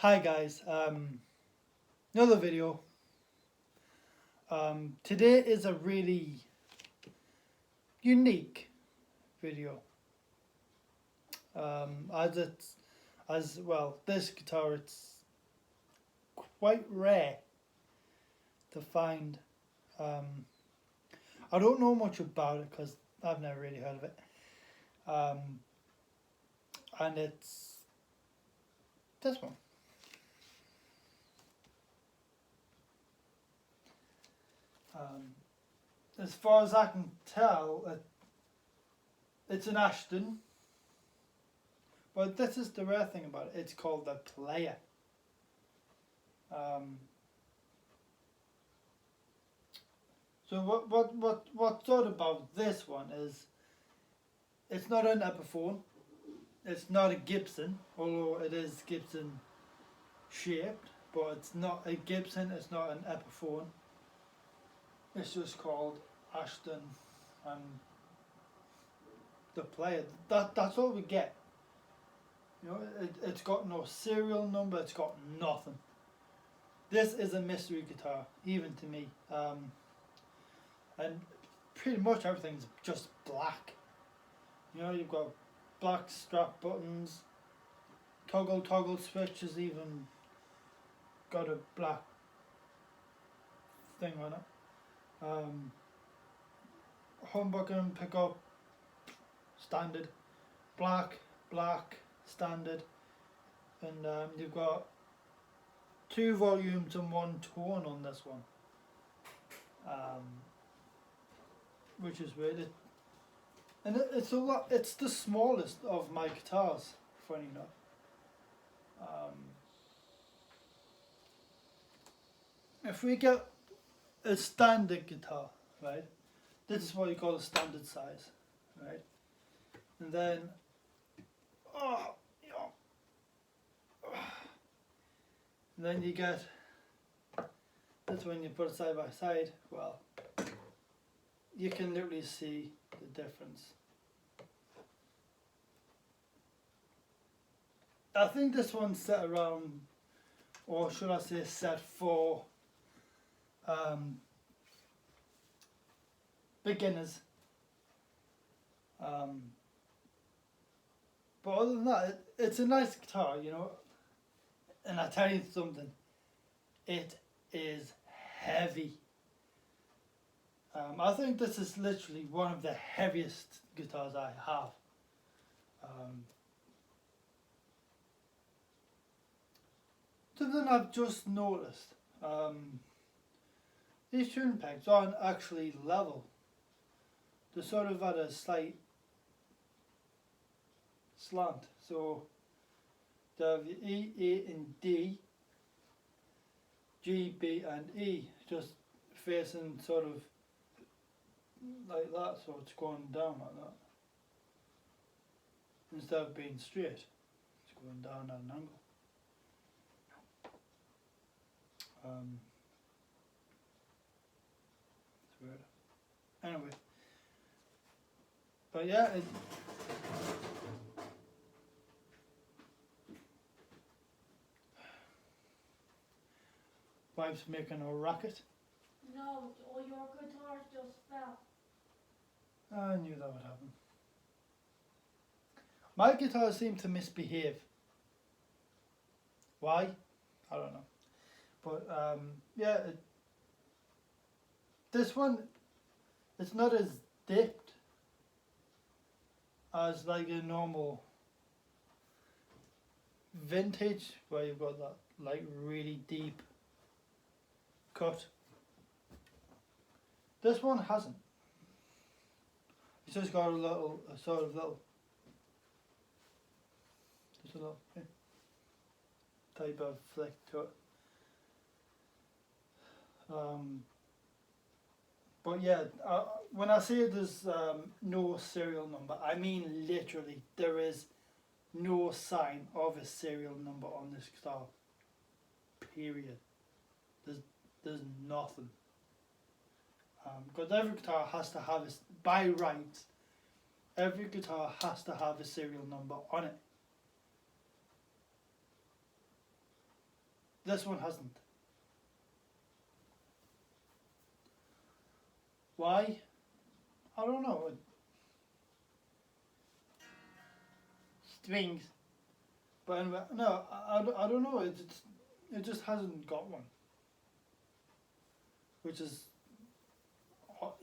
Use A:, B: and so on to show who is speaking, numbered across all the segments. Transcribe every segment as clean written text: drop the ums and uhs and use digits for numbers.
A: Hi guys, another video. Today is a really unique video. As it's as well, this guitar it's quite rare to find. Um, I don't know much about it because I've never really heard of it. Um, and it's this one. Um, as far as I can tell, it's an Ashton. But this is the rare thing about it. It's called the Player. Um, so what's odd about this one is it's not an Epiphone. It's not a Gibson, although it is Gibson shaped, but it's not a Gibson. It's not an Epiphone. It's just called Ashton and the Player. That's all we get. You know, it's got no serial number. It's got nothing. This is a mystery guitar, even to me. And pretty much everything's just black. You know, you've got black strap buttons, toggle switches, even got a black thing on it. Humbucker and pickup, standard, black, standard, and you've got 2 volumes and 1 tone on this one, which is weird. It's a lot. It's the smallest of my guitars, funny enough. If we get a standard guitar, right? This is what you call a standard size, right? And then, and then you get this when you put it side by side. Well, you can literally see the difference. I think this one's set around, or should I say set for beginners. But other than that, it's a nice guitar, you know. And I tell you something, it is heavy. I think this is literally one of the heaviest guitars I have. Something I've just noticed, these tuning pegs aren't actually level. They're sort of at a slight slant. So they have E, A and D, G, B and E just facing sort of like that, so it's going down like that. Instead of being straight, it's going down at an angle. It's weird. Anyway, but yeah, wife's making a racket.
B: No, all your guitars just fell.
A: I knew that would happen. My guitars seem to misbehave. Why? I don't know. But yeah, this one, it's not as dipped as like a normal vintage where you've got that like really deep cut. This one hasn't. It's just got a sort of little, just a little type of flick to it. But yeah, when I say there's no serial number, I mean literally there is no sign of a serial number on this guitar. Period. There's nothing. Because every guitar has to have by right, every guitar has to have a serial number on it. This one hasn't. Why? I don't know. Strings. But anyway, no, I don't know. It just hasn't got one. Which is,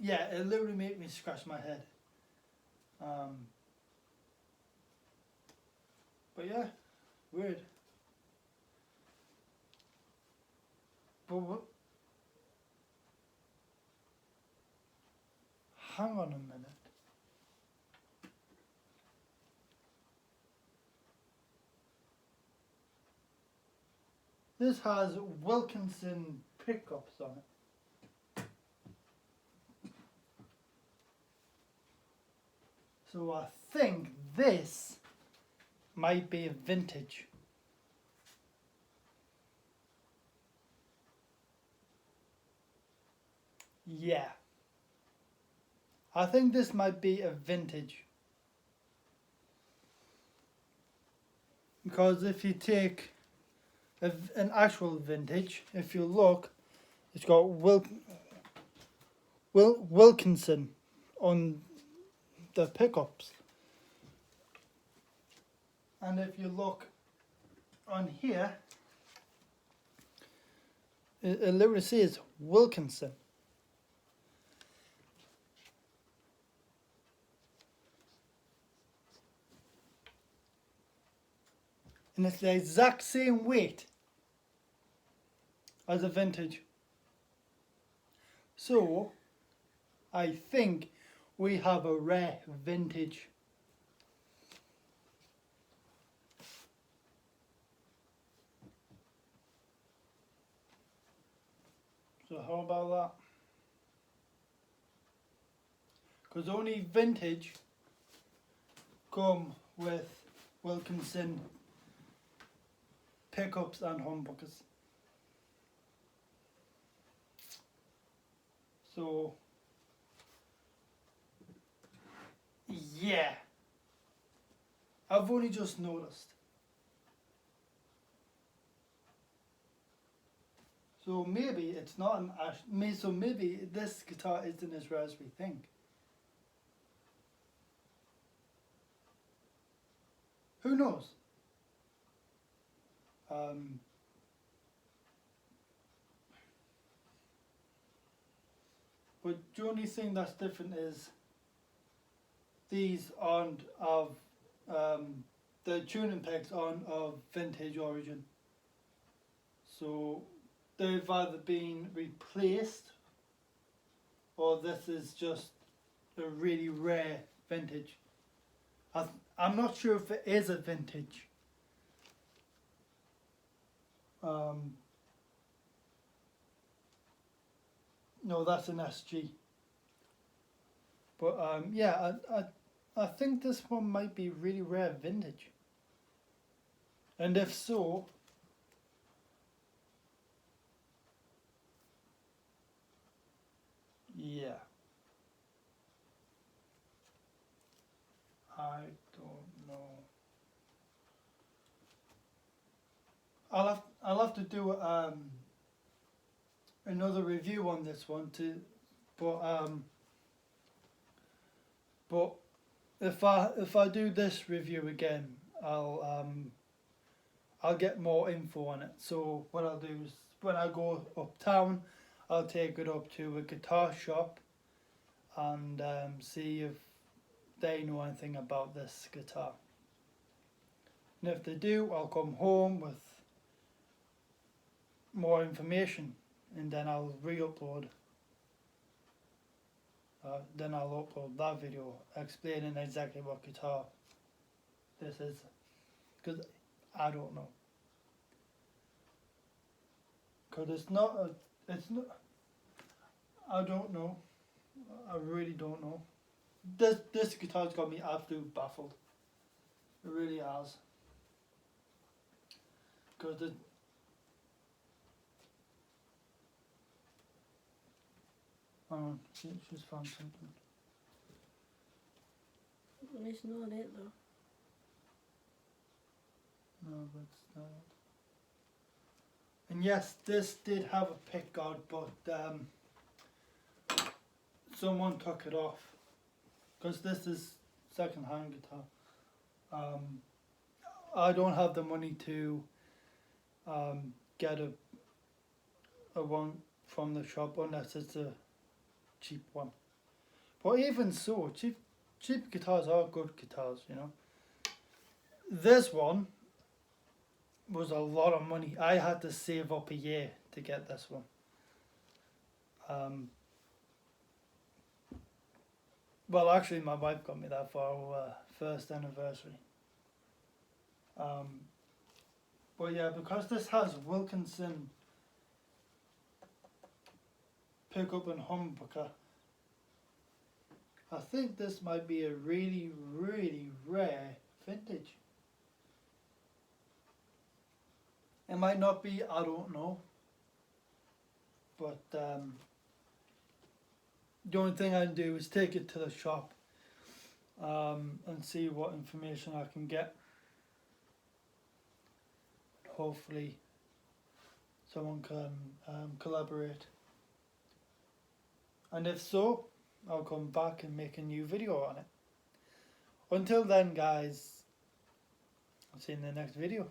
A: yeah, it literally made me scratch my head. But yeah, weird. But hang on a minute. This has Wilkinson pickups on it. So I think this might be a vintage. Yeah. I think this might be a vintage. Because if you take an actual vintage, if you look, it's got Wilkinson on the pickups. And if you look on here, it literally says Wilkinson. And it's the exact same weight as a vintage. So, I think we have a rare vintage. So how about that? Because only vintage come with Wilkinson pickups and humbuckers. So, yeah, I've only just noticed. So maybe it's not an Ash. So maybe this guitar isn't as rare as we think. Who knows? But the only thing that's different is these aren't of the tuning pegs aren't of vintage origin. So they've either been replaced or this is just a really rare vintage. I'm not sure if it is a vintage. No, that's an SG. But yeah, I think this one might be really rare vintage. And if so, yeah. I don't know. I'll have to do another review on this one too, but if I do this review again, I'll get more info on it. So what I'll do is when I go uptown, I'll take it up to a guitar shop and see if they know anything about this guitar. And if they do, I'll come home with more information and then I'll re-upload. Then I'll upload that video explaining exactly what guitar this is, because I don't know. Because it's not, I don't know. I really don't know. This guitar's got me absolutely baffled. It really has. Because she's found something.
C: It's not it though.
A: No, but it's not. And yes, this did have a pick guard, but someone took it off because this is second-hand guitar. I don't have the money to get a one from the shop unless it's a cheap one. But even so, cheap guitars are good guitars, you know. This one was a lot of money. I had to save up a year to get this one. Well, actually, my wife got me that for our first anniversary. But yeah, because this has Wilkinson pickup and humbucker, I think this might be a really, really rare vintage. It might not be, I don't know. But the only thing I can do is take it to the shop and see what information I can get. Hopefully someone can collaborate. And if so, I'll come back and make a new video on it. Until then, guys, I'll see you in the next video.